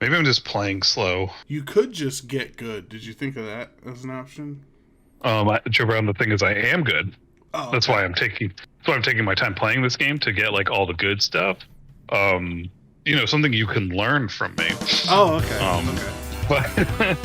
Maybe I'm just playing slow. You could just get good. Did you think of that as an option? Joe Brown, the thing is, I am good. Oh, That's okay. why I'm taking my time playing this game to get like all the good stuff. Something you can learn from me. Oh, okay. Um, Okay. but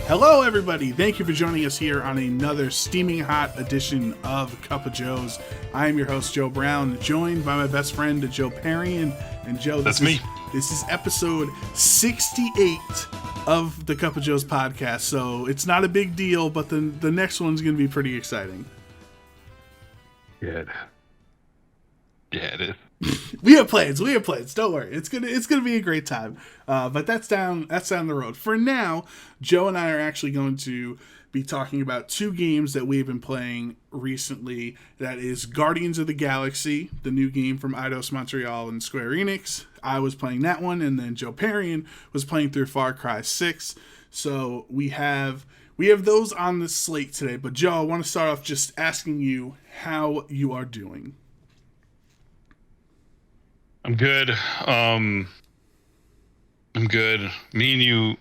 Hello, everybody. Thank you for joining us here on another steaming hot edition of Cup of Joe's. I am your host, Joe Brown, joined by my best friend, Joe Parian. And Joe, that's me. This is episode 68 of the Cup of Joe's podcast. So it's not a big deal, but the next one's going to be pretty exciting. Yeah, it is. We have plans. Don't worry. It's gonna be a great time. But that's down the road. For now, Joe and I are actually going to be talking about two games that we've been playing recently. That is Guardians of the Galaxy, the new game from Eidos Montreal and Square Enix. I was playing that one, and then Joe Parian was playing through Far Cry 6. So we have those on the slate today. But Joe, I want to start off just asking you how you are doing. I'm good. I'm good. Me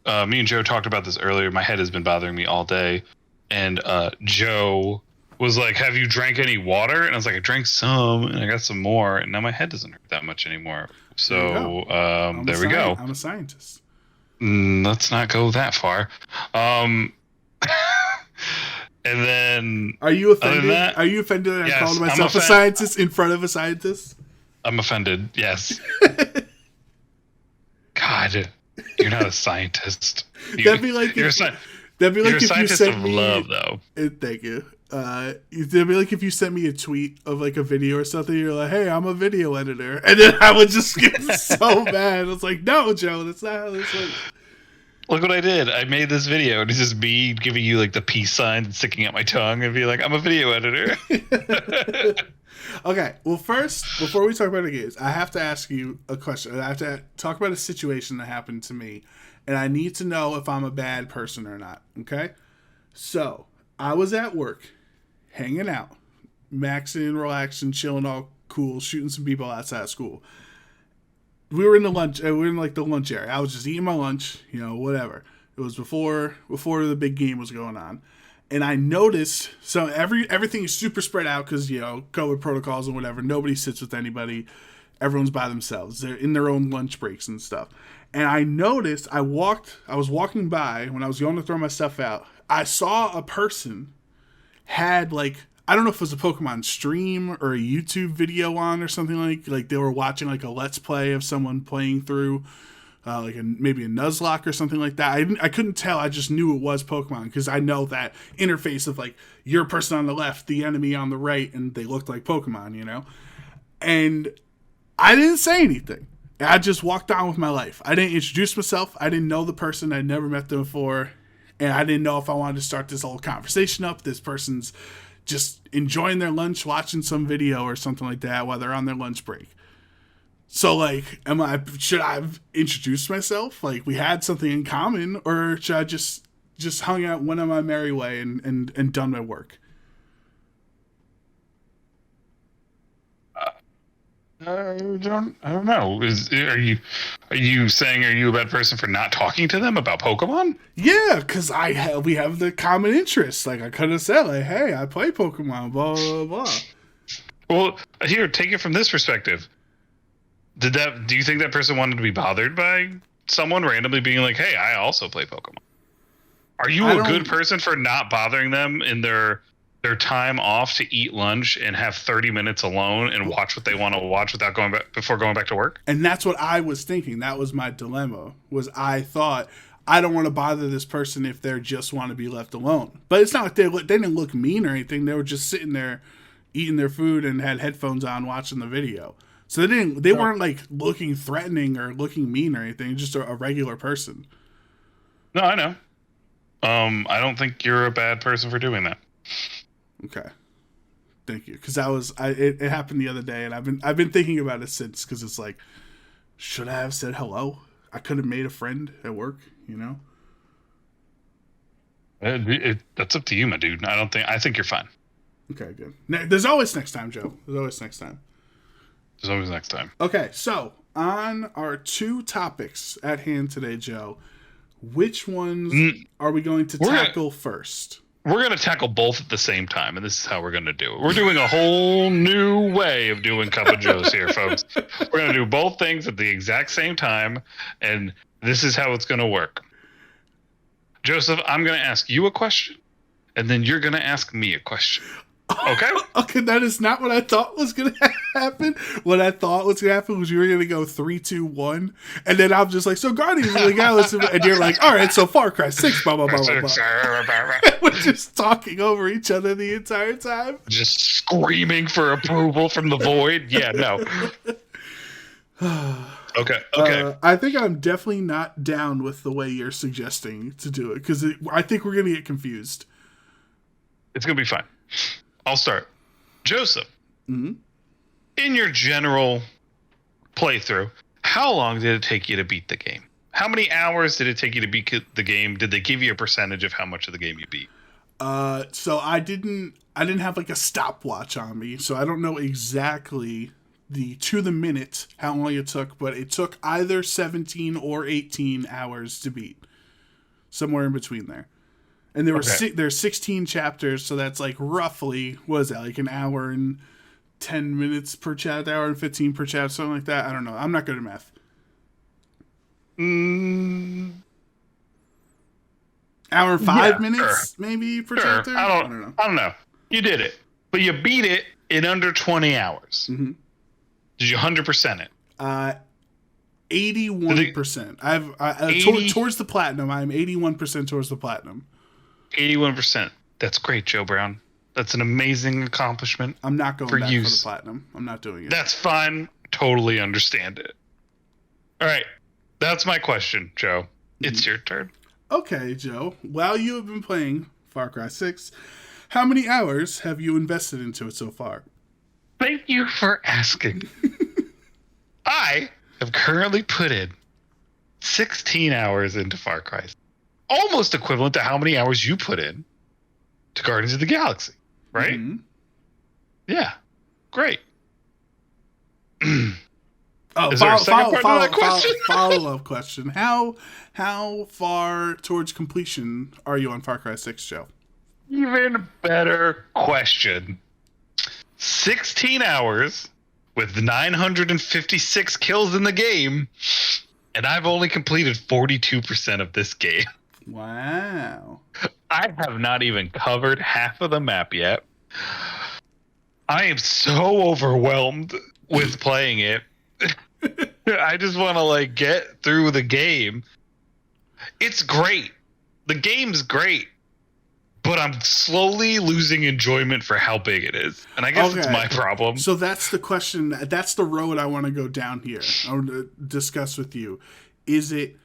and Joe talked about this earlier. My head has been bothering me all day, and Joe was like, "Have you drank any water?" And I was like, "I drank some, and I got some more, and now my head doesn't hurt that much anymore." So there we go. I'm a scientist. Let's not go that far. And then, are you offended? Are you offended that I called myself a scientist in front of a scientist? I'm offended. Yes. God, you're not a scientist. That'd be like if you sent me love, though. Thank you. That'd be like if you sent me a tweet of like a video or something. You're like, "Hey, I'm a video editor," and then I would just get so mad. I was like, "No, Joe, that's not how this works." Look what I did. I made this video, and it's just me giving you like the peace sign and sticking out my tongue and be like, "I'm a video editor." Okay, well, first, before we talk about the games, I have to ask you a question. I have to talk about a situation that happened to me, and I need to know if I'm a bad person or not, okay? So, I was at work, hanging out, maxing, relaxing, chilling, all cool, shooting some people outside of school. We were in the lunch area. I was just eating my lunch, whatever. It was before the big game was going on. And I noticed, so everything is super spread out because, COVID protocols and whatever. Nobody sits with anybody. Everyone's by themselves. They're in their own lunch breaks and stuff. And I noticed, I was walking by when I was going to throw my stuff out. I saw a person had I don't know if it was a Pokemon stream or a YouTube video on or something like they were watching like a Let's Play of someone playing through maybe a Nuzlocke or something like that. I couldn't tell. I just knew it was Pokemon because I know that interface of like your person on the left, the enemy on the right, and they looked like Pokemon, And I didn't say anything. I just walked on with my life. I didn't introduce myself. I didn't know the person. I'd never met them before. And I didn't know if I wanted to start this whole conversation up. This person's just enjoying their lunch, watching some video or something like that while they're on their lunch break. So, should I have introduced myself? Like, we had something in common, or should I just hung out, went on my merry way, and done my work? I don't know. Are you saying, are you a bad person for not talking to them about Pokemon? Yeah, because we have the common interests. Like, I could have said, like, "Hey, I play Pokemon, blah, blah, blah." Well, here, take it from this perspective. Do you think that person wanted to be bothered by someone randomly being like, "Hey, I also play Pokemon"? Are you a good person for not bothering them in their time off to eat lunch and have 30 minutes alone and watch what they want to watch without before going back to work? And that's what I was thinking. That was my dilemma. Was I thought I don't want to bother this person if they just want to be left alone. But it's not like they didn't look mean or anything. They were just sitting there eating their food and had headphones on watching the video. So they weren't like looking threatening or looking mean or anything. Just a regular person. No, I know. I don't think you're a bad person for doing that. Okay. Thank you, because it happened the other day, and I've been thinking about it since. Because it's like, should I have said hello? I could have made a friend at work, you know. That's up to you, my dude. I think you're fine. Okay, good. There's always next time, Joe. There's always next time. There's always next time. Okay, so on our 2 topics at hand today, Joe, which ones are we going to tackle first? We're going to tackle both at the same time, and this is how we're going to do it. We're doing a whole new way of doing Cup of Joes here, folks. We're going to do both things at the exact same time, and this is how it's going to work. Joseph, I'm going to ask you a question, and then you're going to ask me a question. Okay? Okay, that is not what I thought was going to happen. What I thought was going to happen was you were going to go 3, 2, 1, and then I'm just like, so Guardians of the Galaxy, and you're like, all right, so Far Cry 6, blah, blah, blah, blah, blah. We're just talking over each other the entire time. Just screaming for approval from the void? Yeah, no. Okay. I think I'm definitely not down with the way you're suggesting to do it, because I think we're going to get confused. It's going to be fine. I'll start. Joseph, in your general playthrough, how long did it take you to beat the game? How many hours did it take you to beat the game? Did they give you a percentage of how much of the game you beat? So I didn't have like a stopwatch on me, so I don't know exactly to the minute how long it took, but it took either 17 or 18 hours to beat. Somewhere in between there. And there's 16 chapters, so that's like roughly, what is that, like an hour and 10 minutes per chapter, hour and 15 per chapter, something like that? I don't know. I'm not good at math. Hour and 5 minutes, maybe, per chapter? I don't know. You did it. But you beat it in under 20 hours. Mm-hmm. Did you 100% it? 81%. Towards the platinum. I'm 81% towards the platinum. 81%. That's great, Joe Brown. That's an amazing accomplishment. I'm not going back for the platinum. I'm not doing it. That's fine. Totally understand it. All right. That's my question, Joe. It's your turn. Okay, Joe. While you have been playing Far Cry 6, how many hours have you invested into it so far? Thank you for asking. I have currently put in 16 hours into Far Cry. Almost equivalent to how many hours you put in to Guardians of the Galaxy, right? Mm-hmm. Yeah. Great. Is there a second part to that question? Follow-up question. How far towards completion are you on Far Cry 6, Joe? Even better question. 16 hours with 956 kills in the game, and I've only completed 42% of this game. Wow. I have not even covered half of the map yet. I am so overwhelmed with playing it. I just want to get through the game. It's great. The game's great. But I'm slowly losing enjoyment for how big it is. And I guess it's my problem. So that's the question. That's the road I want to go down here. I want to discuss with you. Is it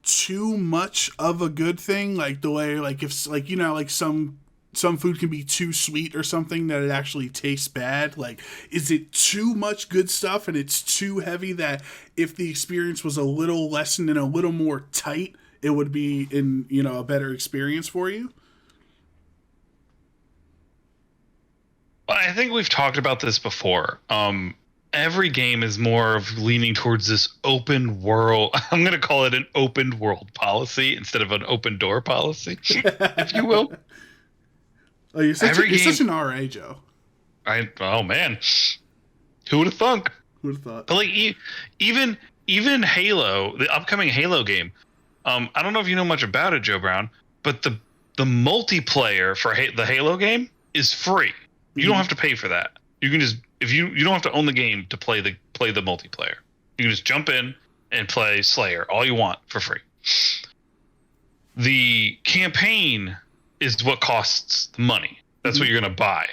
too much of a good thing? Like the way, if some food can be too sweet or something that it actually tastes bad. Is it too much good stuff and it's too heavy that if the experience was a little lessened and a little more tight, it would be a better experience for you? I think we've talked about this before. Every game is more of leaning towards this open world. I'm going to call it an open world policy instead of an open door policy, if you will. Oh, you're such an RA, Joe. Oh man, who would have thunk? Who would have thought? But even Halo, the upcoming Halo game. I don't know if you know much about it, Joe Brown, but the multiplayer for the Halo game is free. You don't have to pay for that. You can just you don't have to own the game to play the multiplayer. You can just jump in and play Slayer all you want for free. The campaign is what costs money. That's what you're going to buy.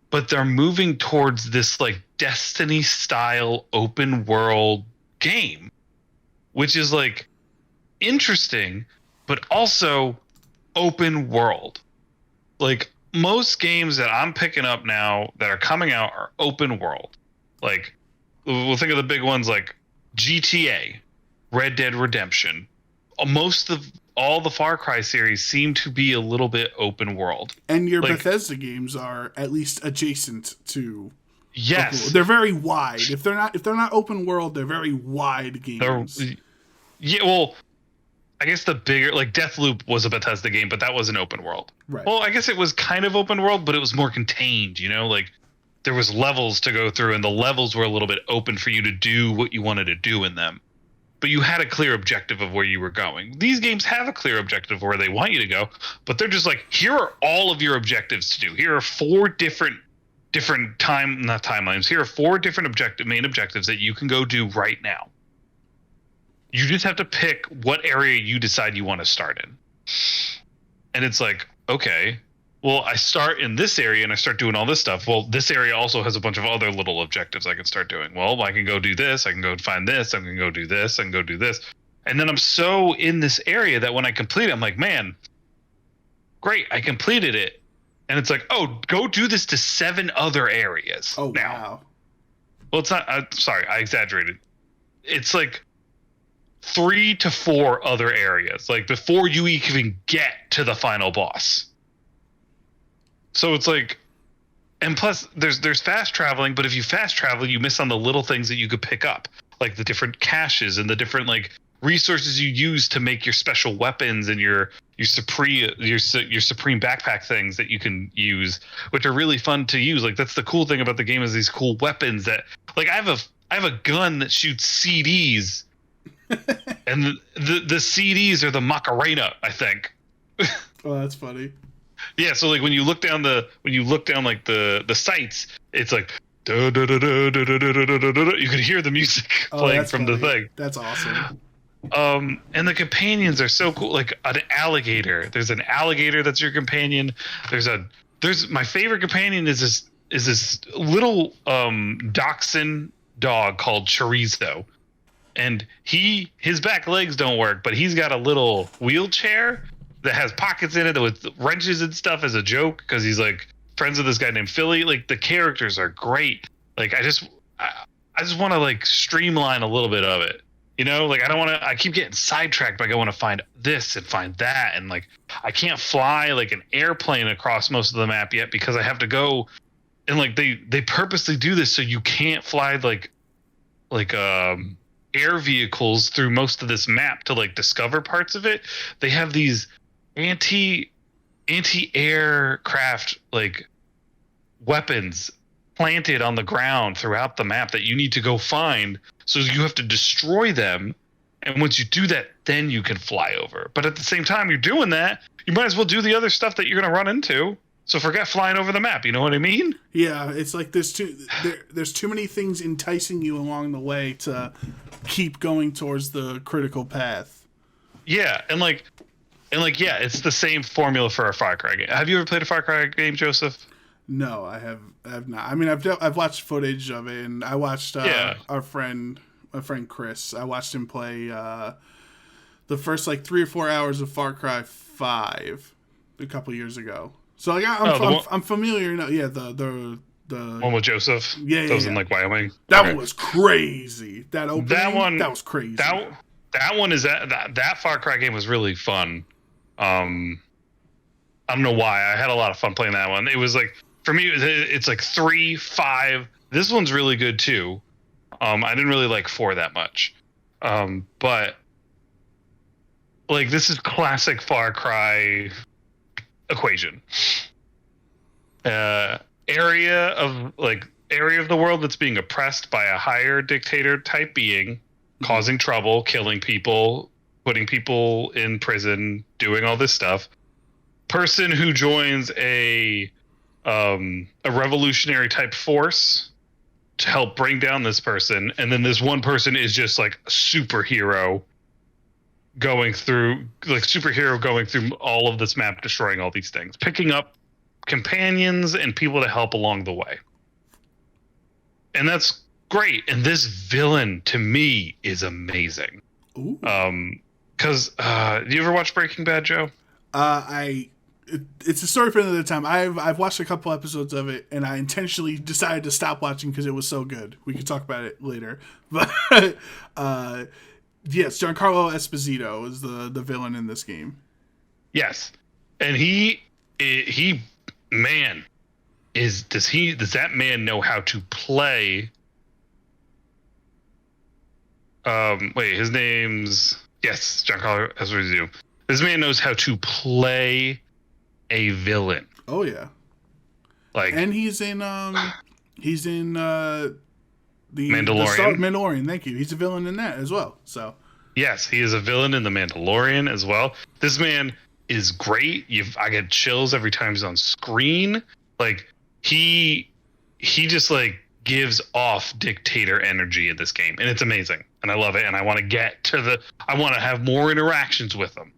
But they're moving towards this Destiny style open world game, which is interesting, but also open world. most games that I'm picking up now that are coming out are open world. Like, we'll think of the big ones like GTA, Red Dead Redemption. Most of all the Far Cry series seem to be a little bit open world. And your Bethesda games are at least adjacent to. Yes, they're very wide. If they're not open world, they're very wide games. Yeah, well, I guess the bigger, like Deathloop was a Bethesda game, but that was an open world. Right. Well, I guess it was kind of open world, but it was more contained. You know, like there was levels to go through, and the levels were a little bit open for you to do what you wanted to do in them. But you had a clear objective of where you were going. These games have a clear objective of where they want you to go, but they're just like, here are all of your objectives to do. Here are 4 different timelines. Here are 4 different main objectives that you can go do right now. You just have to pick what area you decide you want to start in. And it's like, okay, well, I start in this area and I start doing all this stuff. Well, this area also has a bunch of other little objectives I can start doing. Well, I can go do this. I can go find this. I can go do this. I can go do this. And then I'm so in this area that when I complete it, I'm like, man, great, I completed it. And it's like, oh, go do this to 7 other areas. Oh, now. Wow. Well, it's not. Sorry, I exaggerated. It's like 3 to 4 other areas, like before you even get to the final boss. So it's like, and plus there's fast traveling, but if you fast travel, you miss on the little things that you could pick up, like the different caches and the different like resources you use to make your special weapons and your supreme backpack things that you can use, which are really fun to use. Like that's the cool thing about the game is these cool weapons that, like, I have a gun that shoots CDs, and the CDs are the Macarena, I think. Oh, that's funny. Yeah, so like when you look down like the sights, it's like you can hear the music playing from the thing. That's awesome. And the companions are so cool. Like an alligator. There's an alligator that's your companion. There's my favorite companion is this little dachshund dog called Chorizo. And his back legs don't work, but he's got a little wheelchair that has pockets in it with wrenches and stuff as a joke because he's like friends with this guy named Philly. Like the characters are great. Like I just want to like streamline a little bit of it. You know, like I keep getting sidetracked by going to find this and find that. And like, I can't fly like an airplane across most of the map yet because I have to go and like, they purposely do this so you can't fly like air vehicles through most of this map to like discover parts of it. They have these anti-aircraft like weapons planted on the ground throughout the map that you need to go find. So you have to destroy them. And once you do that, then you can fly over. But at the same time you're doing that, you might as well do the other stuff that you're going to run into. So forget flying over the map. You know what I mean? Yeah, it's like there's too many things enticing you along the way to keep going towards the critical path. Yeah, and yeah, it's the same formula for a Far Cry game. Have you ever played a Far Cry game, Joseph? No, I have not. I mean, I've watched footage of it, and I watched my friend Chris. I watched him play the first like 3 or 4 hours of Far Cry 5 a couple years ago. So like I'm familiar. Yeah, the one with Joseph. Yeah, that was in like Wyoming. That one was crazy. That was crazy. That one is that Far Cry game was really fun. I don't know why. I had a lot of fun playing that one. It was like, for me, it's like 3, 5. This one's really good too. I didn't really like 4 that much. But like this is classic Far Cry equation. Area of the world that's being oppressed by a higher dictator type being, causing trouble, killing people, putting people in prison, doing all this stuff. Person who joins a revolutionary type force to help bring down this person, and then this one person is just like a superhero going through all of this map, destroying all these things, picking up companions and people to help along the way. And that's great. And this villain to me is amazing. Ooh. Because do you ever watch Breaking Bad, Joe? I it's a story for another time. I've watched a couple episodes of it, and I intentionally decided to stop watching because it was so good. We could talk about it later, but yes, Giancarlo Esposito is the villain in this game. Yes, and he man does that man know how to play? Wait, his name's Giancarlo Esposito. This man knows how to play a villain. Oh yeah, and he's in the Mandalorian. Mandalorian. Thank you. He's a villain in that as well. So yes, he is a villain in the Mandalorian as well. This man is great. I get chills every time he's on screen. Like he just like gives off dictator energy in this game, and it's amazing, and I love it, and I want to I want to have more interactions with him.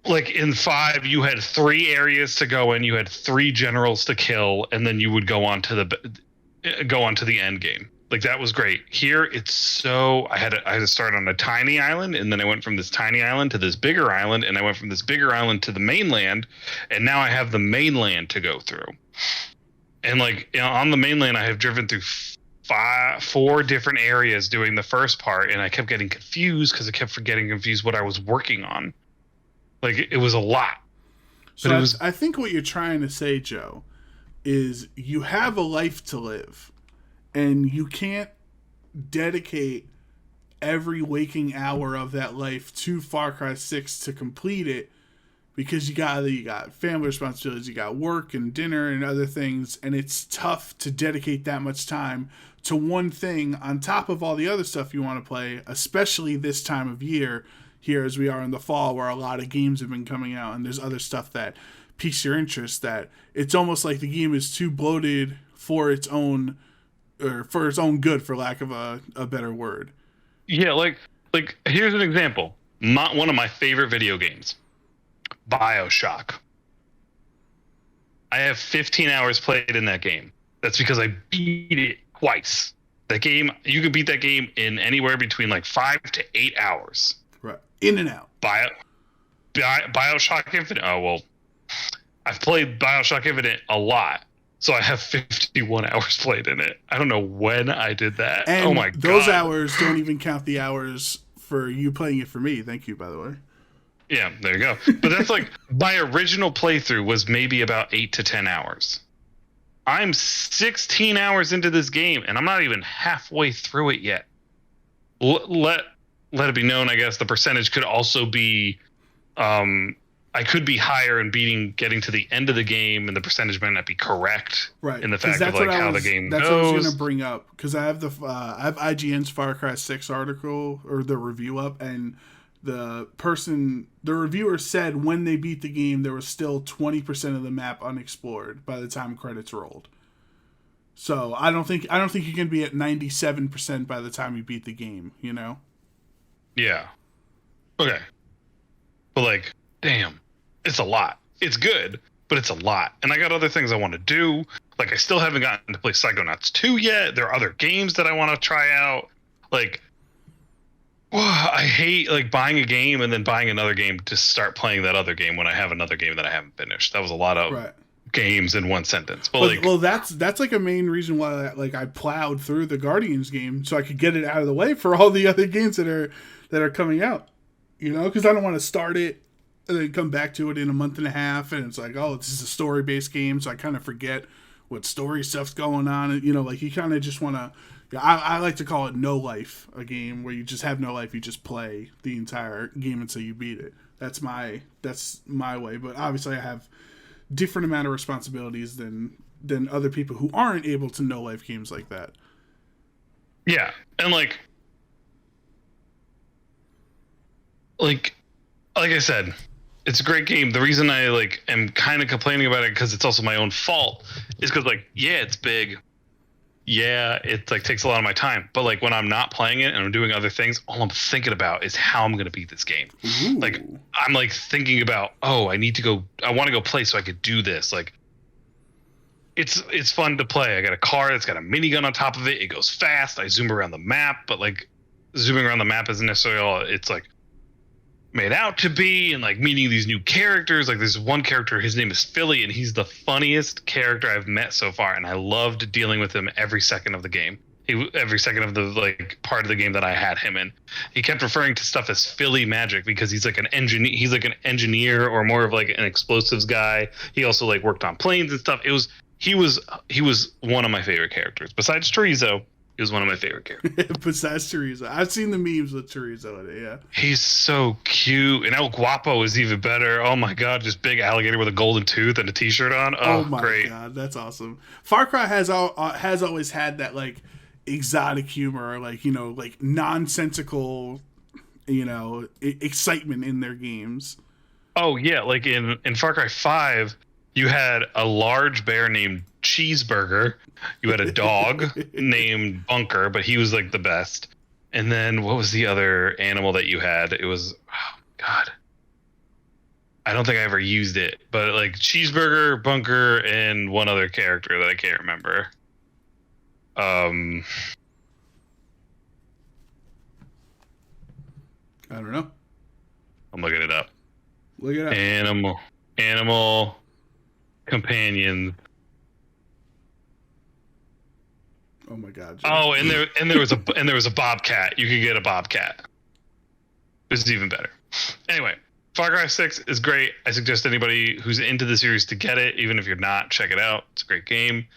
Like in 5, you had 3 areas to go in, you had 3 generals to kill, and then you would go on to the end game. Like that was great. Here it's so I had to start on a tiny island, and then I went from this tiny island to this bigger island, and I went from this bigger island to the mainland, and now I have the mainland to go through. And like on the mainland, I have driven through 4 different areas doing the first part, and I kept getting confused because I kept forgetting what I was working on. Like it was a lot. So I think what you're trying to say, Joe, is you have a life to live, and you can't dedicate every waking hour of that life to Far Cry 6 to complete it, because you got family responsibilities, you got work and dinner and other things, and it's tough to dedicate that much time to one thing on top of all the other stuff you want to play, especially this time of year here as we are in the fall, where a lot of games have been coming out and there's other stuff that piques your interest, that it's almost like the game is too bloated for its own good, for lack of a better word. Yeah, like here's an example. One of my favorite video games, Bioshock. I have 15 hours played in that game. That's because I beat it twice. That game, you can beat that game in anywhere between like 5 to 8 hours. Right. In and out. Bioshock Infinite. Oh, well, I've played Bioshock Infinite a lot. So I have 51 hours played in it. I don't know when I did that. And oh my god. Those hours don't even count the hours for you playing it for me. Thank you, by the way. Yeah, there you go. But that's like, my original playthrough was maybe about 8 to 10 hours. I'm 16 hours into this game, and I'm not even halfway through it yet. Let it be known, I guess, the percentage could also be, I could be higher in getting to the end of the game, and the percentage might not be correct. Right. In the fact of like how the game goes. That's what I was going to bring up, because I have IGN's Far Cry 6 article, or the review up, and the reviewer said when they beat the game, there was still 20% of the map unexplored by the time credits rolled. So I don't think you can be at 97% by the time you beat the game, you know? Yeah. Okay. But like, damn, it's a lot. It's good, but it's a lot. And I got other things I want to do. Like, I still haven't gotten to play Psychonauts 2 yet. There are other games that I want to try out. Like, I hate like buying a game and then buying another game to start playing that other game when I have another game that I haven't finished. That was a lot of games in one sentence. But well, that's like a main reason why I plowed through the Guardians game, so I could get it out of the way for all the other games that are coming out. You know, because I don't want to start it and then come back to it in a month and a half, and it's like, oh, this is a story-based game, so I kind of forget what story stuff's going on. And, you know, like you kind of just want to. Yeah, I like to call it no life, a game where you just have no life. You just play the entire game until you beat it. That's my way. But obviously, I have different amount of responsibilities than other people who aren't able to no life games like that. Yeah, and like I said, it's a great game. The reason I am kind of complaining about it, because it's also my own fault, is because yeah, it's big. Yeah, it takes a lot of my time. But when I'm not playing it and I'm doing other things, all I'm thinking about is how I'm going to beat this game. Ooh. I'm thinking about, I want to go play so I could do this. It's fun to play. I got a car that's got a minigun on top of it. It goes fast. I zoom around the map, but zooming around the map isn't necessarily all. It's made out to be, and like meeting these new characters. Like there's one character, his name is Philly, and he's the funniest character I've met so far, and I loved dealing with him every second of the game. Every second of the like part of the game that I had him in. He kept referring to stuff as Philly magic because he's like an engineer. He's like an engineer or more of like an explosives guy. He also like worked on planes and stuff. He was one of my favorite characters. Besides Chorizo, he was one of my favorite characters. Besides Chorizo, I've seen the memes with Chorizo in it. Yeah, he's so cute, and El Guapo is even better. Oh my god, just big alligator with a golden tooth and a t-shirt on. Oh my great. God, that's awesome. Far Cry has always had that like exotic humor, like, you know, like nonsensical, you know, excitement in their games. Oh yeah, like in Far Cry 5, you had a large bear named Cheeseburger. You had a dog named Bunker, but he was like the best. And then what was the other animal that you had? It was, oh god, I don't think I ever used it, but like Cheeseburger, Bunker, and one other character that I can't remember. I don't know. I'm looking it up. Look it up. Animal companion. Oh my god. Joe. Oh, and there was a bobcat. You could get a bobcat. This is even better. Anyway, Far Cry 6 is great. I suggest anybody who's into the series to get it. Even if you're not, check it out. It's a great game.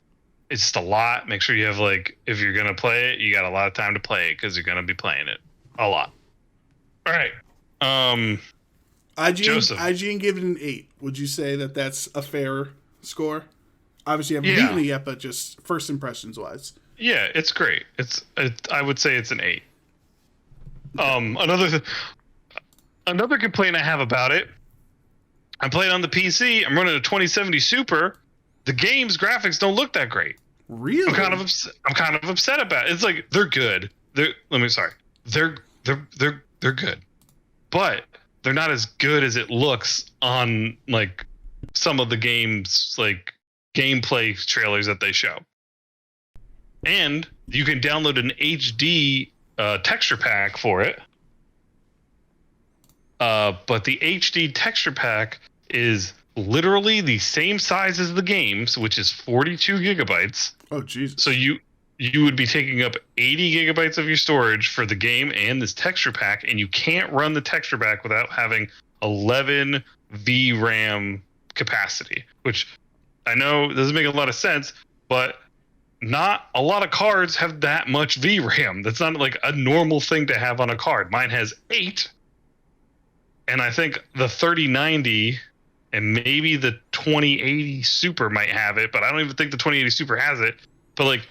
It's just a lot. Make sure you have like, if you're gonna play it, you got a lot of time to play it because you're gonna be playing it a lot. All right. IGN gave it an 8. Would you say that that's a fair score? Obviously, you haven't beaten it yet, but just first impressions wise. Yeah, it's great. I would say it's an 8. Another complaint I have about it. I'm playing on the PC. I'm running a 2070 Super. The game's graphics don't look that great. Really? I'm kind of upset about it. It's like they're good. They're good, but they're not as good as it looks on like some of the game's like gameplay trailers that they show. And you can download an HD texture pack for it. But the HD texture pack is literally the same size as the games, which is 42 gigabytes. Oh, Jesus. So you would be taking up 80 gigabytes of your storage for the game and this texture pack, and you can't run the texture pack without having 11 VRAM capacity, which I know doesn't make a lot of sense, but not a lot of cards have that much VRAM. That's not like a normal thing to have on a card. Mine has 8, and I think the 3090 and maybe the 2080 Super might have it, but I don't even think the 2080 Super has it. But like,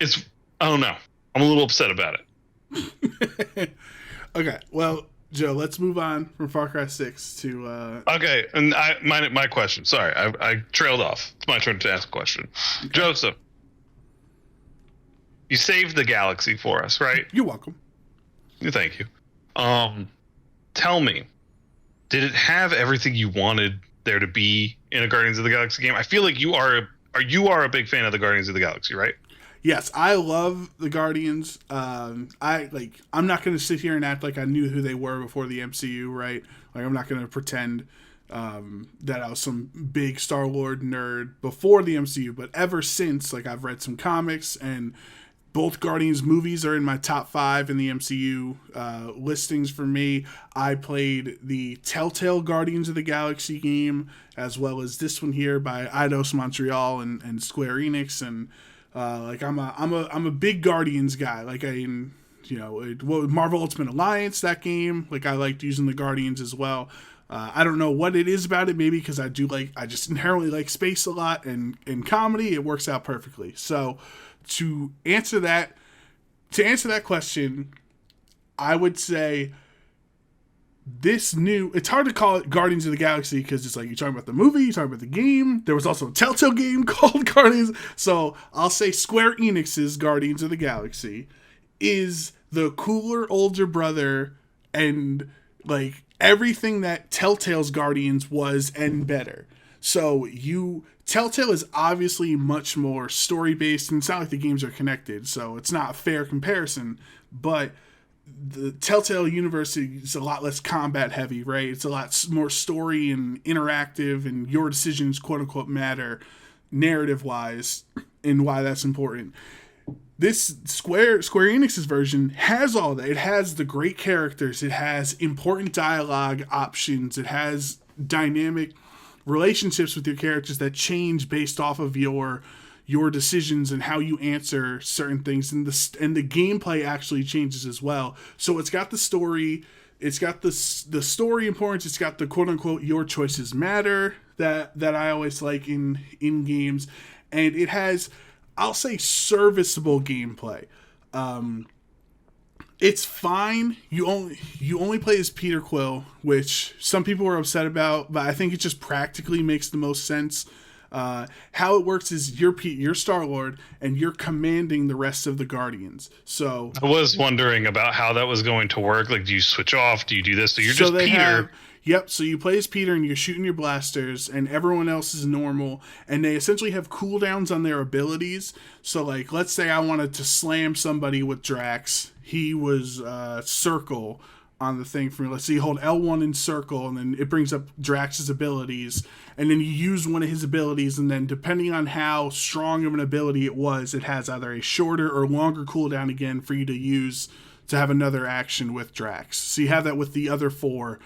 I don't know. I'm a little upset about it. Okay, well, Joe, let's move on from Far Cry 6 to... Okay, and my question. Sorry, I trailed off. It's my turn to ask a question. Okay. Joseph, you saved the galaxy for us, right? You're welcome. Thank you. Tell me, did it have everything you wanted there to be in a Guardians of the Galaxy game? I feel like you are a big fan of the Guardians of the Galaxy, right? Yes, I love the Guardians. I'm not going to sit here and act like I knew who they were before the MCU, right? Like, I'm not going to pretend that I was some big Star-Lord nerd before the MCU, but ever since, like, I've read some comics, and both Guardians movies are in my top 5 in the MCU listings for me. I played the Telltale Guardians of the Galaxy game, as well as this one here by Eidos Montreal and Square Enix, and like I'm a big Guardians guy. Like Marvel Ultimate Alliance, that game, like I liked using the Guardians as well. I don't know what it is about it, maybe because I just inherently like space a lot, and in comedy it works out perfectly. So to answer that question, I would say it's hard to call it Guardians of the Galaxy because it's like you're talking about the movie, you're talking about the game. There was also a Telltale game called Guardians. So I'll say Square Enix's Guardians of the Galaxy is the cooler older brother and like everything that Telltale's Guardians was and better. So Telltale is obviously much more story-based, and it's not like the games are connected, so it's not a fair comparison, but the Telltale universe is a lot less combat heavy, right? It's a lot more story and interactive, and your decisions, quote unquote, matter narrative wise, and why that's important. This Square Enix's version has all that. It has the great characters. It has important dialogue options. It has dynamic relationships with your characters that change based off of your decisions and how you answer certain things, and the gameplay actually changes as well. So it's got the story, it's got the story importance, it's got the quote unquote your choices matter that I always like in games, and it has, I'll say, serviceable gameplay. It's fine. You only play as Peter Quill, which some people were upset about, but I think it just practically makes the most sense. How it works is you're Star-Lord, and you're commanding the rest of the Guardians. So I was wondering about how that was going to work. Like, do you switch off? Do you do this? So you're just Peter. Yep, so you play as Peter, and you're shooting your blasters, and everyone else is normal, and they essentially have cooldowns on their abilities. So, like, let's say I wanted to slam somebody with Drax. He was circle on the thing for me. Let's say you hold L1 in circle, and then it brings up Drax's abilities, and then you use one of his abilities, and then depending on how strong of an ability it was, it has either a shorter or longer cooldown again for you to use to have another action with Drax. So you have that with the other 4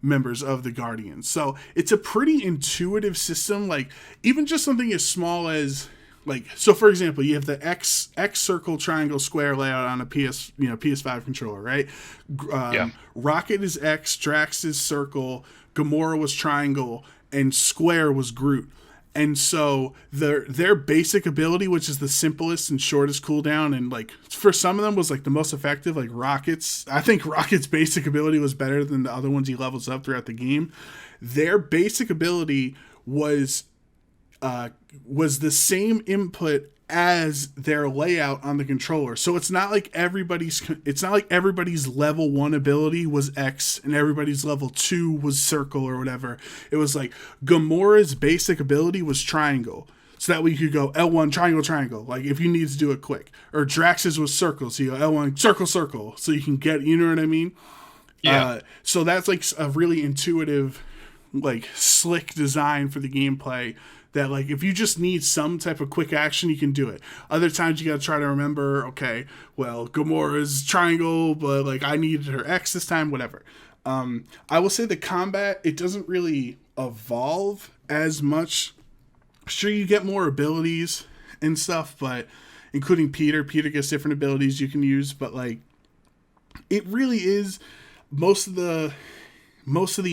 members of the Guardians. So it's a pretty intuitive system. Like, even just something as small as, like, so for example, you have the X circle triangle square layout on a PS5 controller, right? Rocket is X, Drax is circle, Gamora was triangle, and square was Groot. And so their basic ability, which is the simplest and shortest cooldown, and like for some of them was like the most effective, like I think Rocket's basic ability was better than the other ones he levels up throughout the game. Their basic ability was the same input as their layout on the controller. So it's not like everybody's level 1 ability was X and everybody's level 2 was circle or whatever. It was like Gamora's basic ability was triangle. So that way you could go L1 triangle, like if you need to do it quick. Or Drax's was circle, so you go L1 circle, so you can get, you know what I mean? Yeah. So that's like a really intuitive, like slick design for the gameplay. That, like, if you just need some type of quick action, you can do it. Other times you got to try to remember, okay, well, Gamora's triangle, but, like, I needed her X this time, whatever. I will say the combat, it doesn't really evolve as much. Sure, you get more abilities and stuff, but including Peter gets different abilities you can use, but, like, it really is most of the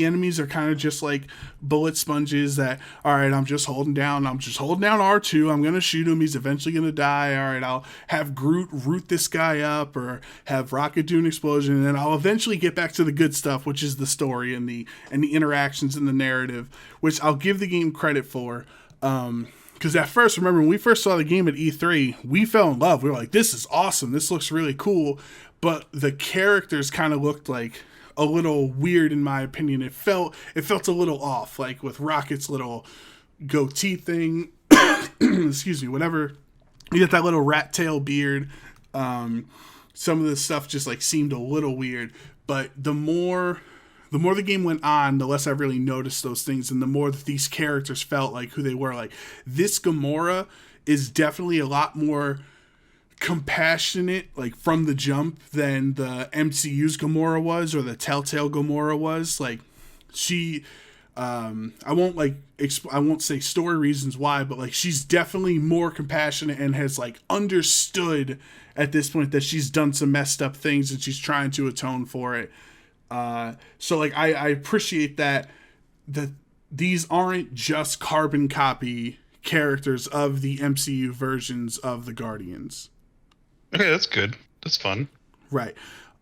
enemies are kind of just like bullet sponges that, all right, I'm just holding down R2. I'm going to shoot him. He's eventually going to die. All right, I'll have Groot root this guy up, or have Rocket do an explosion. And then I'll eventually get back to the good stuff, which is the story and the interactions and the narrative, which I'll give the game credit for. Because at first, remember, when we first saw the game at E3, we fell in love. We were like, this is awesome. This looks really cool. But the characters kind of looked like a little weird, in my opinion. It felt a little off, like with Rocket's little goatee thing. Excuse me, whatever. You get that little rat tail beard. Some of the stuff just like seemed a little weird. But the more the game went on, the less I really noticed those things, and the more that these characters felt like who they were. Like, this Gamora is definitely a lot more compassionate, like, from the jump than the MCU's Gamora was, or the Telltale Gamora was. Like, she I won't say story reasons why, but like, she's definitely more compassionate and has like understood at this point that she's done some messed up things and she's trying to atone for it. So like, I appreciate that these aren't just carbon copy characters of the MCU versions of the Guardians. Okay, that's good. That's fun. Right.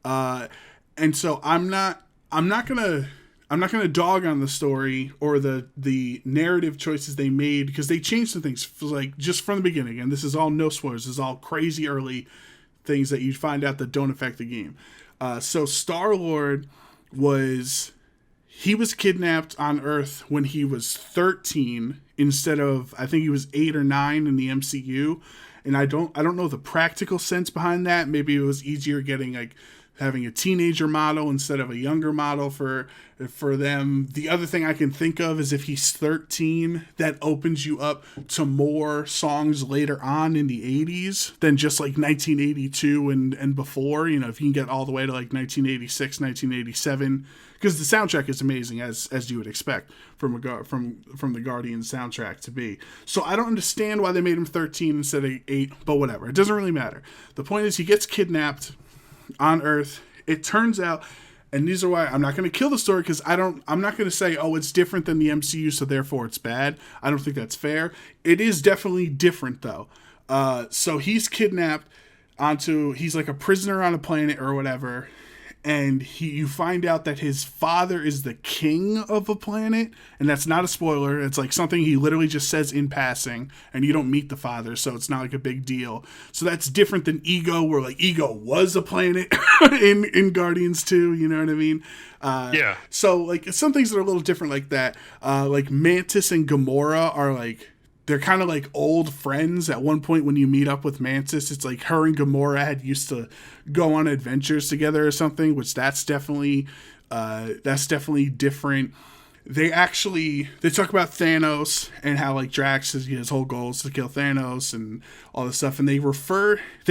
And so I'm not gonna dog on the story or the narrative choices they made, because they changed some things, like, just from the beginning. And this is all no spoilers. This is all crazy early things that you find out that don't affect the game. So Star-Lord was kidnapped on Earth when he was 13 instead of, I think he was 8 or 9 in the MCU. And I don't know the practical sense behind that. Maybe it was easier getting like having a teenager model instead of a younger model for them. The other thing I can think of is if he's 13, that opens you up to more songs later on in the 80s than just like 1982 and before. You know, if you can get all the way to like 1986, 1987, because the soundtrack is amazing as you would expect from the Guardians soundtrack to be. So I don't understand why they made him 13 instead of 8, but whatever. It doesn't really matter. The point is he gets kidnapped on Earth. It turns out, and these are why I'm not going to kill the story, because I'm not going to say, oh, it's different than the MCU, so therefore it's bad. I don't think that's fair. It is definitely different, though. So he's kidnapped he's like a prisoner on a planet or whatever, and you find out that his father is the king of a planet, and that's not a spoiler. It's like something he literally just says in passing, and you don't meet the father, so it's not like a big deal. So that's different than Ego, where like Ego was a planet in Guardians 2, you know what I mean? Yeah. So like some things that are a little different like that. Like Mantis and Gamora are like, they're kind of like old friends. At one point when you meet up with Mantis, it's like her and Gamora had used to go on adventures together or something, which that's definitely different. They talk about Thanos and how like Drax his whole goal is to kill Thanos and all this stuff, and they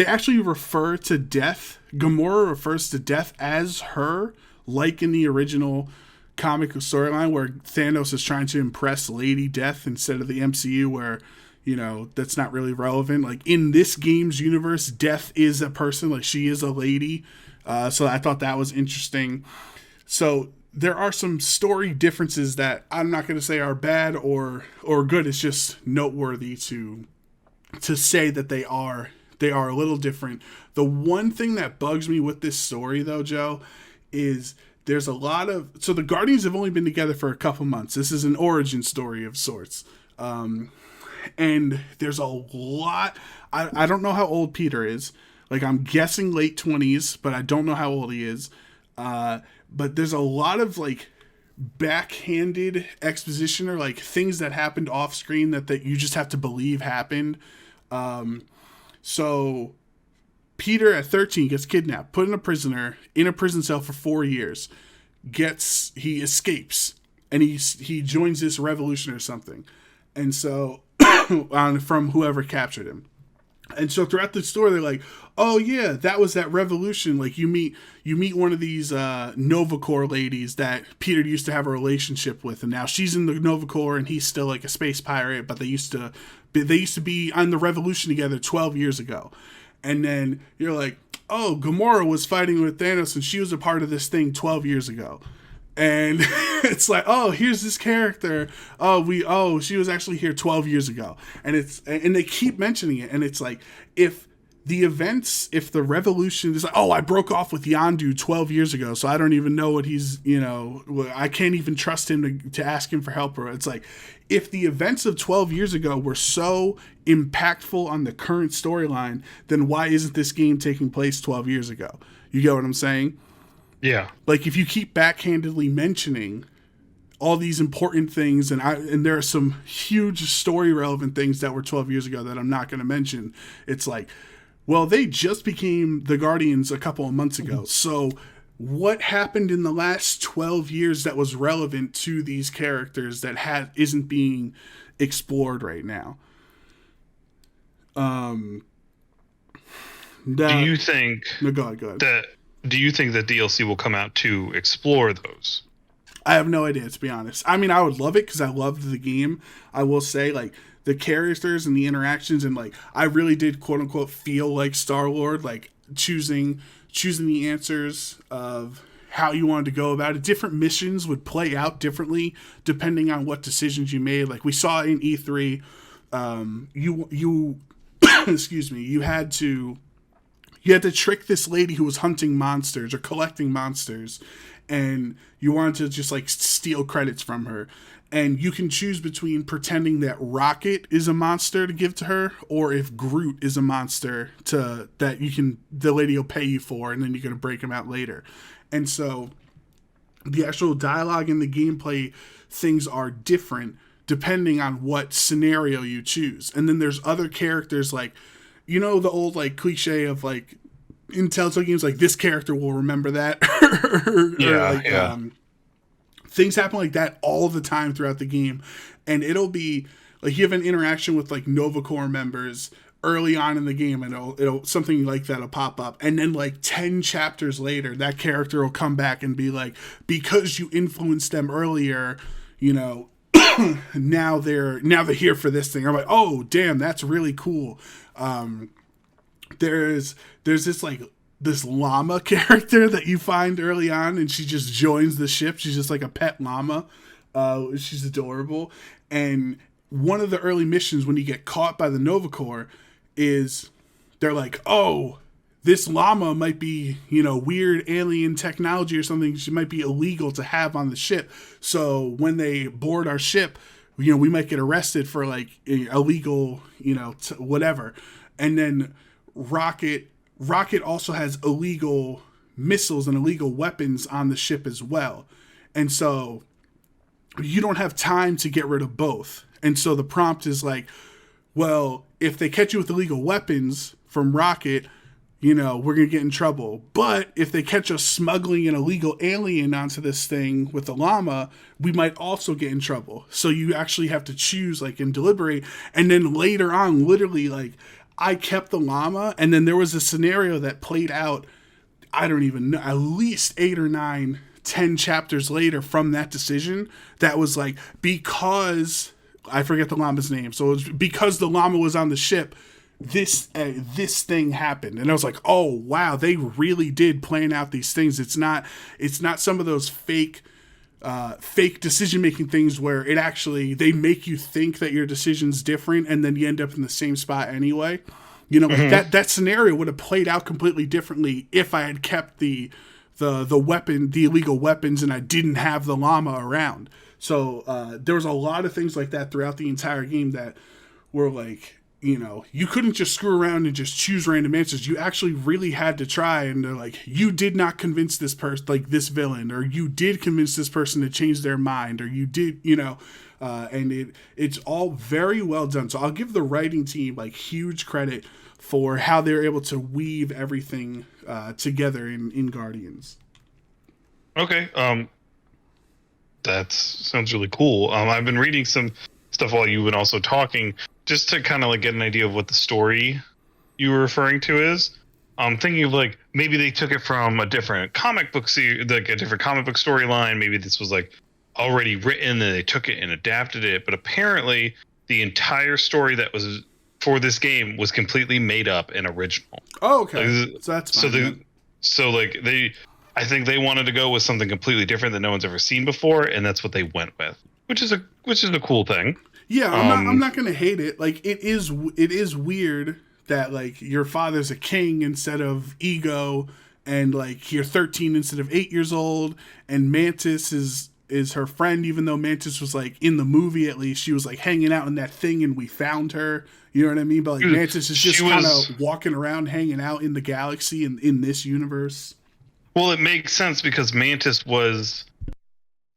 actually refer to Death. Gamora refers to Death as her, like in the original comic storyline where Thanos is trying to impress Lady Death instead of the MCU where, you know, that's not really relevant. Like in this game's universe, Death is a person, like she is a lady. So I thought that was interesting. So there are some story differences that I'm not going to say are bad or good. It's just noteworthy to say that they are a little different. The one thing that bugs me with this story though, Joe, is there's a lot of... So the Guardians have only been together for a couple months. This is an origin story of sorts. And there's a lot... I don't know how old Peter is. Like, I'm guessing late 20s, but I don't know how old he is. But there's a lot of, like, backhanded exposition or, like, things that happened off screen that you just have to believe happened. So... Peter at 13 gets kidnapped, put in a prison cell for 4 years. He escapes, and he joins this revolution or something, and so from whoever captured him. And so throughout the story, they're like, "Oh yeah, that was that revolution." Like you meet one of these Nova Corps ladies that Peter used to have a relationship with, and now she's in the Nova Corps, and he's still like a space pirate. But they used to be on the revolution together 12 years ago. And then you're like, oh, Gamora was fighting with Thanos and she was a part of this thing 12 years ago. And it's like, oh, here's this character. She was actually here 12 years ago. And they keep mentioning it. And it's like, if the revolution is like, oh, I broke off with Yondu 12 years ago, so I don't even know what he's, you know, I can't even trust him to ask him for help. Or it's like, if the events of 12 years ago were so impactful on the current storyline, then why isn't this game taking place 12 years ago? You get what I'm saying? Yeah. Like, if you keep backhandedly mentioning all these important things, and there are some huge story relevant things that were 12 years ago that I'm not going to mention, it's like, well, they just became the Guardians a couple of months ago. So what happened in the last 12 years that was relevant to these characters that isn't being explored right now? Do you think no, go ahead. Do you think that DLC will come out to explore those? I have no idea, to be honest. I mean, I would love it because I loved the game. I will say, like, the characters and the interactions, and like, I really did quote unquote feel like Star-Lord, like choosing the answers of how you wanted to go about it. Different missions would play out differently depending on what decisions you made. Like we saw in E3, you excuse me, you had to trick this lady who was hunting monsters or collecting monsters, and you wanted to just like steal credits from her. And you can choose between pretending that Rocket is a monster to give to her, or if Groot is a monster the lady will pay you for, and then you're going to break him out later. And so the actual dialogue and the gameplay things are different depending on what scenario you choose. And then there's other characters, like, you know, the old like cliche of like in Telltale games, like this character will remember that. Things happen like that all the time throughout the game, and it'll be like you have an interaction with like Nova Corps members early on in the game, and it'll something like that'll pop up, and then like 10 chapters later, that character will come back and be like, because you influenced them earlier, you know, now they're here for this thing. I'm like, oh damn, that's really cool. There's this like this llama character that you find early on, and she just joins the ship. She's just like a pet llama. She's adorable. And one of the early missions when you get caught by the Nova Corps is they're like, oh, this llama might be, you know, weird alien technology or something. She might be illegal to have on the ship. So when they board our ship, you know, we might get arrested for like illegal, you know, whatever. And then Rocket also has illegal missiles and illegal weapons on the ship as well. And so you don't have time to get rid of both. And so the prompt is like, well, if they catch you with illegal weapons from Rocket, you know, we're going to get in trouble. But if they catch us smuggling an illegal alien onto this thing with the llama, we might also get in trouble. So you actually have to choose, like, and deliberate. And then later on, literally, like, I kept the llama, and then there was a scenario that played out, I don't even know, at least 8 or 9, 10 chapters later from that decision that was like, because, I forget the llama's name, so it was because the llama was on the ship, this thing happened. And I was like, oh wow, they really did plan out these things. It's not some of those fake decision-making things where it actually, they make you think that your decision's different and then you end up in the same spot anyway. You know, like that scenario would have played out completely differently if I had kept the illegal weapons, and I didn't have the llama around. So there was a lot of things like that throughout the entire game that were like, you know, you couldn't just screw around and just choose random answers. You actually really had to try, and they're like, you did not convince this person, like this villain, or you did convince this person to change their mind, or you did, you know, and it's all very well done. So I'll give the writing team like huge credit for how they're able to weave everything together in Guardians. Okay, that sounds really cool. I've been reading some stuff while you've been also talking, just to kind of like get an idea of what the story you were referring to is. I'm thinking of like, maybe they took it from a different comic book like a different comic book storyline. Maybe this was like already written and they took it and adapted it. But apparently the entire story that was for this game was completely made up and original. Oh, okay. So that's fine. I think they wanted to go with something completely different that no one's ever seen before, and that's what they went with, which is a cool thing. Yeah, I'm not gonna hate it. Like it is weird that like your father's a king instead of Ego, and like you're 13 instead of 8 years old, and Mantis is her friend, even though Mantis was like in the movie, at least she was like hanging out in that thing and we found her. You know what I mean? But like Mantis is just kind of walking around, hanging out in the galaxy and in this universe. Well, it makes sense because Mantis was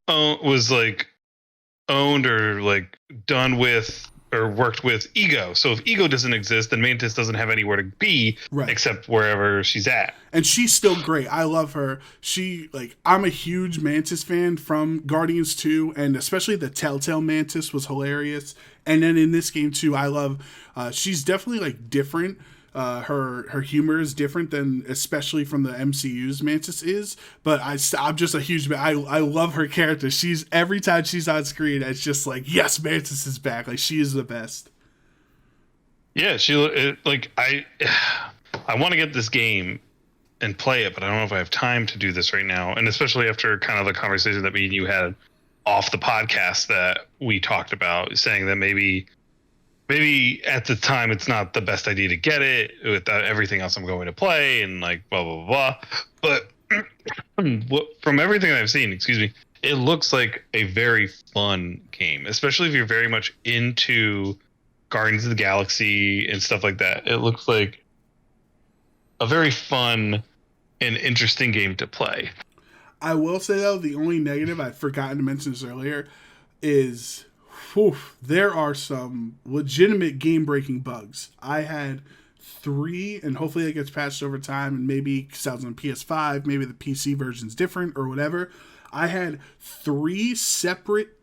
like owned or like done with or worked with Ego. So if Ego doesn't exist, then Mantis doesn't have anywhere to be except wherever she's at. And she's still great. I love her. I'm a huge Mantis fan from Guardians 2, and especially the Telltale Mantis was hilarious. And then in this game too, I love, she's definitely like different. Her humor is different than especially from the MCU's Mantis is, but I'm just a huge, I love her character. She's, every time she's on screen, it's just like, yes, Mantis is back. Like she is the best. Yeah, I want to get this game and play it, but I don't know if I have time to do this right now. And especially after kind of the conversation that me and you had off the podcast that we talked about, saying that maybe at the time it's not the best idea to get it with everything else I'm going to play and like blah blah blah. But from everything I've seen, it looks like a very fun game, especially if you're very much into Guardians of the Galaxy and stuff like that. It looks like a very fun and interesting game to play. I will say though, the only negative, I'd forgotten to mention this earlier, is there are some legitimate game-breaking bugs. I had 3, and hopefully it gets patched over time, and maybe because I was on PS5, maybe the PC version's different or whatever. I had 3 separate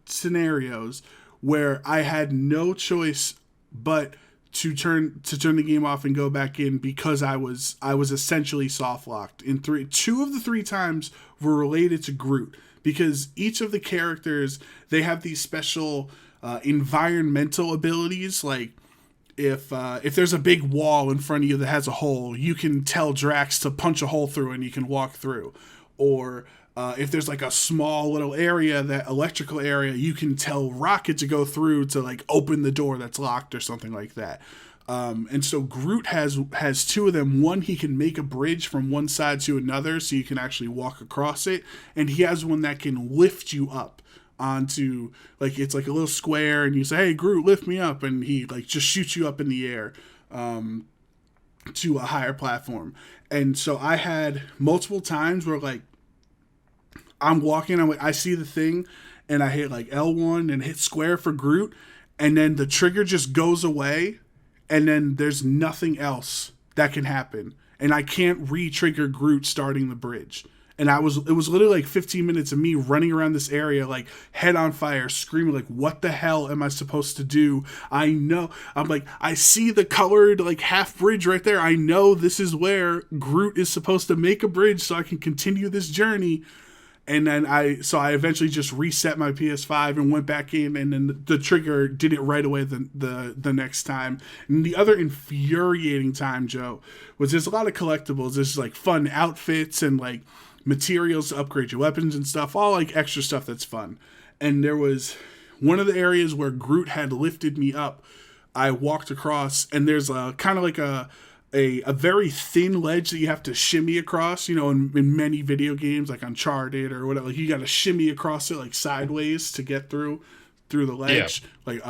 scenarios where I had no choice but to turn the game off and go back in because I was essentially soft locked. In 2 of the 3 times were related to Groot, because each of the characters, they have these special environmental abilities. Like if there's a big wall in front of you that has a hole, you can tell Drax to punch a hole through and you can walk through. Or if there's like a small little area, that electrical area, you can tell Rocket to go through to like open the door that's locked or something like that. And so Groot has 2 of them. One, he can make a bridge from one side to another so you can actually walk across it. And he has one that can lift you up onto, like, it's like a little square, and you say, hey, Groot, lift me up. And he like just shoots you up in the air to a higher platform. And so I had multiple times where like I'm walking, I see the thing, and I hit like L1 and hit square for Groot, and then the trigger just goes away, and then there's nothing else that can happen, and I can't re-trigger Groot starting the bridge. And it was literally like 15 minutes of me running around this area like head on fire, screaming like, what the hell am I supposed to do? I know, I'm like, I see the colored like half bridge right there. I know this is where Groot is supposed to make a bridge so I can continue this journey. And then I eventually just reset my PS5 and went back in, and then the trigger did it right away the next time. And the other infuriating time, Joe, was there's a lot of collectibles. There's like fun outfits and like materials to upgrade your weapons and stuff, all like extra stuff that's fun. And there was one of the areas where Groot had lifted me up. I walked across, and there's a kind of like a very thin ledge that you have to shimmy across, you know, in many video games like Uncharted or whatever, like you got to shimmy across it like sideways to get through the ledge. Yeah. Like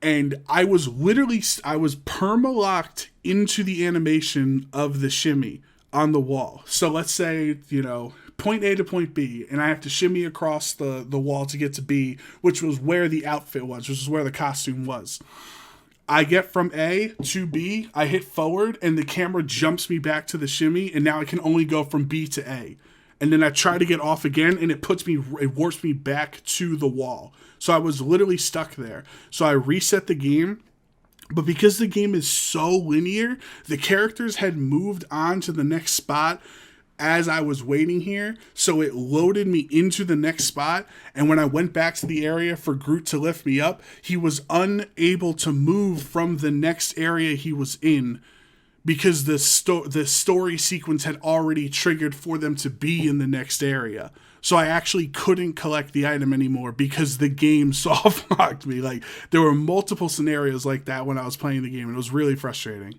and I was perma-locked into the animation of the shimmy on the wall. So let's say, you know, point A to point B, and I have to shimmy across the wall to get to B, which was where the outfit was, which is where the costume was. I get from A to B, I hit forward, and the camera jumps me back to the shimmy, and now I can only go from B to A. And then I try to get off again, and it warps me back to the wall. So I was literally stuck there. So I reset the game, but because the game is so linear, the characters had moved on to the next spot as I was waiting here, so it loaded me into the next spot, and when I went back to the area for Groot to lift me up, he was unable to move from the next area he was in because the story sequence had already triggered for them to be in the next area. So I actually couldn't collect the item anymore because the game soft-locked me. Like, there were multiple scenarios like that when I was playing the game, and it was really frustrating.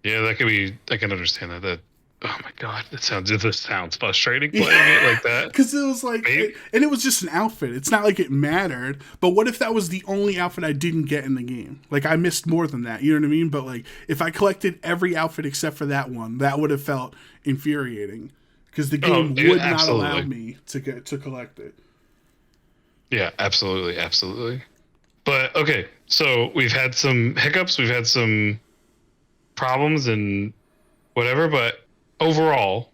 Yeah, I can understand that. Oh my god, this sounds frustrating playing it like that. Because it was like, and it was just an outfit. It's not like it mattered. But what if that was the only outfit I didn't get in the game? Like, I missed more than that. You know what I mean? But like, if I collected every outfit except for that one, that would have felt infuriating. Because the game would not allow me to collect it. Yeah, absolutely. But okay, so we've had some hiccups, we've had some problems and whatever, but overall,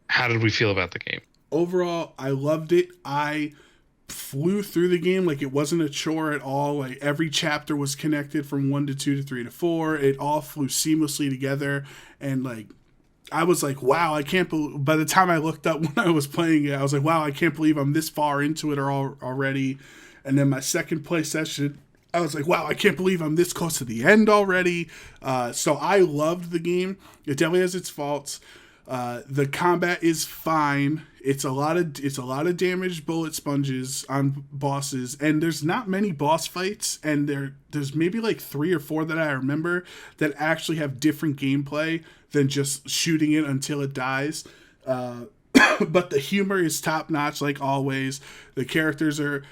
how did we feel about the game? Overall, I loved it. I flew through the game like it wasn't a chore at all. Like, every chapter was connected from 1 to 2 to 3 to 4. It all flew seamlessly together, and like, I was like, wow, I can't believe, by the time I looked up when I was playing it, I was like, wow, I can't believe I'm this far into it already. And then my second play session, I was like, wow, I can't believe I'm this close to the end already. So I loved the game. It definitely has its faults. The combat is fine. It's a lot of damaged bullet sponges on bosses, and there's not many boss fights, and there's maybe like 3 or 4 that I remember that actually have different gameplay than just shooting it until it dies. But the humor is top notch, like always. The characters are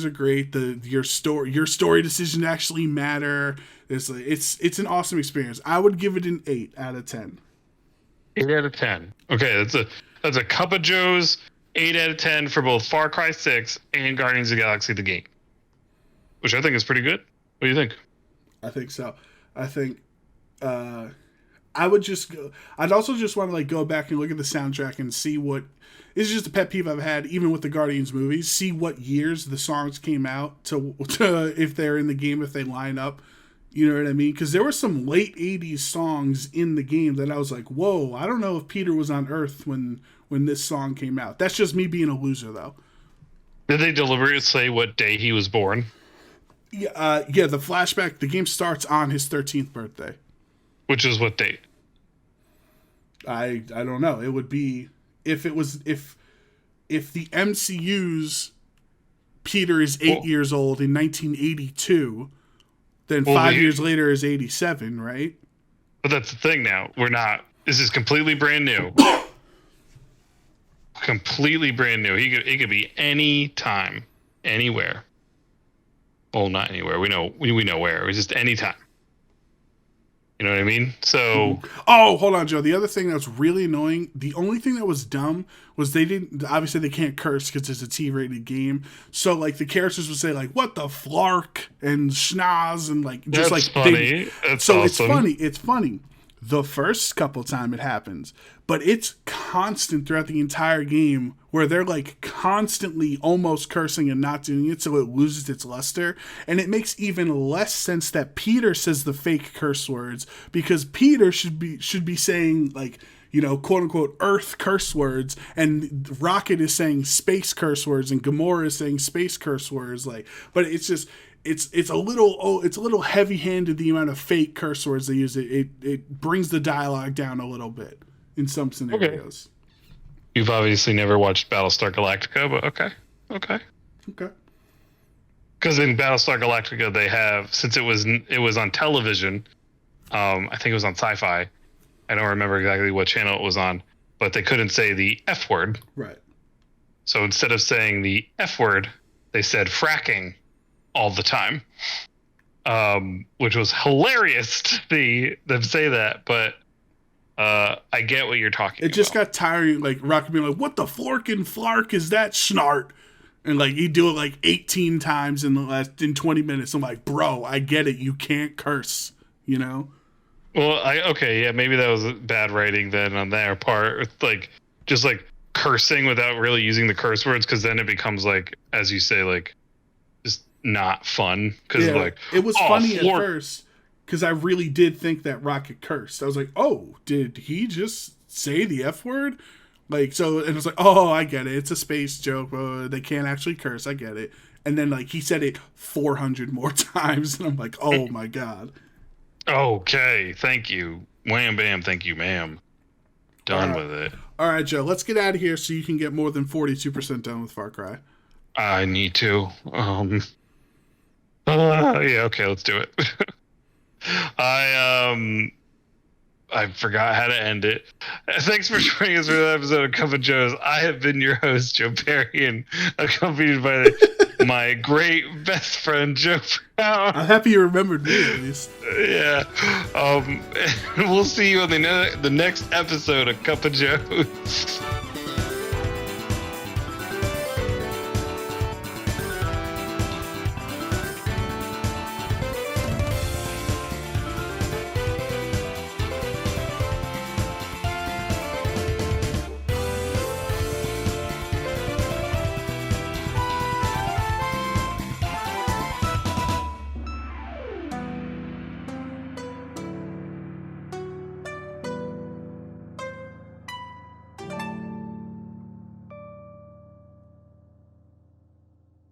great. Your story decisions actually matter. It's an awesome experience. I would give it an 8 out of 10. 8 out of 10. Okay, that's a cup of Joe's 8 out of 10 for both Far Cry 6 and Guardians of the Galaxy the game, which I think is pretty good. What do you think? I think so. I think I would just go. I'd also just want to like go back and look at the soundtrack and see what. This is just a pet peeve I've had, even with the Guardians movies. See what years the songs came out to if they're in the game, if they line up. You know what I mean? Because there were some late '80s songs in the game that I was like, "Whoa!" I don't know if Peter was on Earth when this song came out. That's just me being a loser, though. Did they deliberately say what day he was born? Yeah, the flashback. The game starts on his 13th birthday. Which is what date? I don't know. It would be if the MCU's Peter is 8 years old in 1982, then 5 years later is 87, right? But that's the thing now. We're not. This is completely brand new. Completely brand new. It could be any time, anywhere. Well, not anywhere. We know where. It was just any time. You know what I mean? So. Oh, hold on, Joe. The other thing that was really annoying, the only thing that was dumb was obviously they can't curse because it's a T-rated game. So, like, the characters would say, like, what the flark and schnoz and, like, just That's like. funny. That's awesome. It's funny. The first couple time it happens, but it's constant throughout the entire game where they're like constantly almost cursing and not doing it, so it loses its luster. And it makes even less sense that Peter says the fake curse words, because Peter should be saying, like, you know, quote unquote Earth curse words, and Rocket is saying space curse words, and Gamora is saying space curse words. Like, but it's just. It's a little heavy-handed, the amount of fake curse words they use. It brings the dialogue down a little bit in some scenarios. Okay. You've obviously never watched Battlestar Galactica, but okay. Because in Battlestar Galactica, they have, since it was on television, I think it was on Sci-Fi. I don't remember exactly what channel it was on, but they couldn't say the F word. Right. So instead of saying the F word, they said fracking all the time, which was hilarious to see them say that. But I get what you're talking about. It just got tiring, like Rocket being like, what the flork and flark is that snart? And like he'd do it like 18 times in 20 minutes. I'm like, bro, I get it. You can't curse, you know? Well, maybe that was bad writing then on their part. It's like just like cursing without really using the curse words, because then it becomes like, as you say, like just not fun. Because like it was funny at first, because I really did think that Rocket cursed. I was like, oh, did he just say the F word? Like, so, and it was like, oh, I get it. It's a space joke. They can't actually curse. I get it. And then like he said it 400 more times, and I'm like, oh my god. Okay, thank you. Wham bam, thank you, ma'am. Done with it. All right, Joe, let's get out of here so you can get more than 42% done with Far Cry. I need to. Yeah, okay, let's do it. I forgot how to end it. Thanks for joining us for the episode of Cup of Joe's. I have been your host, Joe Perry, and accompanied by my great best friend, Joe Brown. I'm happy you remembered me, at least. Yeah. We'll see you on the next episode of Cup of Joe's.